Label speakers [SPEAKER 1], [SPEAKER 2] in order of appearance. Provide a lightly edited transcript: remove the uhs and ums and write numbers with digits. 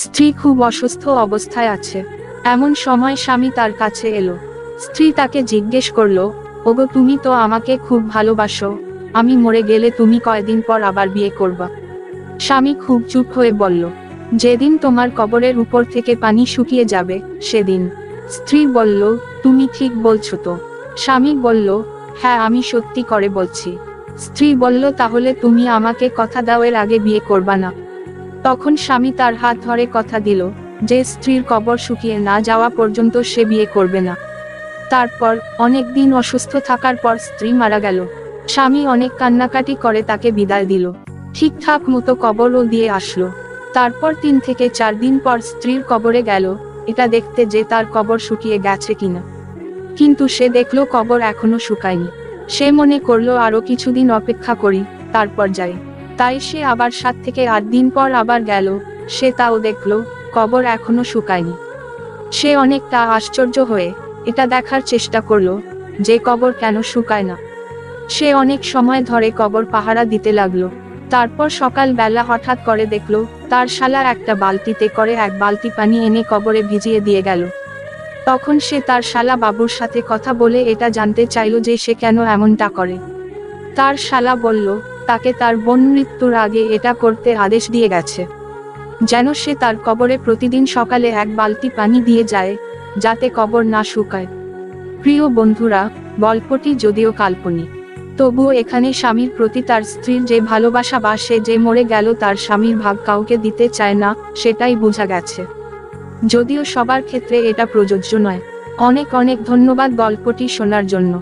[SPEAKER 1] স্ত্রী খুব অসুস্থ অবস্থায় আছে। এমন সময় স্বামী তার কাছে এলো। স্ত্রী তাকে জিজ্ঞেস করলো, ওগো তুমি তো আমাকে খুব ভালোবাসো, আমি মরে গেলে তুমি কয়দিন পর আবার বিয়ে করবা? স্বামী খুব চুপ হয়ে বলল, যেদিন তোমার কবরের উপর থেকে পানি শুকিয়ে যাবে সেদিন। স্ত্রী বলল, তুমি ঠিক বলছো তো? স্বামী বলল, হ্যাঁ আমি সত্যি করে বলছি। স্ত্রী বলল, তাহলে তুমি আমাকে কথা দাও এর আগে বিয়ে করবা না। তখন স্বামী তার হাত ধরে কথা দিল যে স্ত্রীর কবর শুকিয়ে না যাওয়া পর্যন্ত সে বিয়ে করবে না। তারপর অনেক দিন অসুস্থ থাকার পর স্ত্রী মারা গেল। স্বামী অনেক কান্নাকাটি করে তাকে বিদায় দিল, ঠিকঠাক মতো কবরও দিয়ে আসলো। তারপর 3 থেকে 4 দিন পর স্ত্রীর কবরে গেল, এটা দেখতে যে তার কবর শুকিয়ে গেছে কিনা। কিন্তু সে দেখলো কবর এখনো শুকায়নি। সে মনে করলো আরো কিছুদিন অপেক্ষা করি, তারপর যাই। তাই সে আবার 7 থেকে 8 দিন পর আবার গেল। সে তাও দেখলো কবর এখনো শুকায়নি। সে অনেকটা আশ্চর্য হয়ে এটা দেখার চেষ্টা করলো যে কবর কেন শুকায় না। সে অনেক সময় ধরে কবর পাহারা দিতে লাগলো। তারপর সকাল বেলা হঠাৎ করে দেখলো তার শালা একটা বালতিতে করে 1 বালতি পানি এনে কবরে ভিজিয়ে দিয়ে গেল। তখন সে তার শালা বাবুর সাথে কথা বলে এটা জানতে চাইল যে সে কেন এমনটা করে। তার শালা বলল, তাকে তার বোন মৃত্যুর আগে এটা করতে আদেশ দিয়ে গেছে, যেন সে তার কবরে প্রতিদিন সকালে 1 বালতি পানি দিয়ে যায়, যাতে কবর না শুকায়। প্রিয় বন্ধুরা, গল্পটি যদিও কাল্পনিক, তবুও এখানে স্বামীর প্রতি তার স্ত্রীর যে ভালোবাসা বা সে যে মরে গেল তার স্বামীর ভাগ কাউকে দিতে চায় না, সেটাই বোঝা গেছে। যদিও সবার ক্ষেত্রে এটা প্রযোজ্য নয়। অনেক অনেক ধন্যবাদ গল্পটি শোনার জন্য।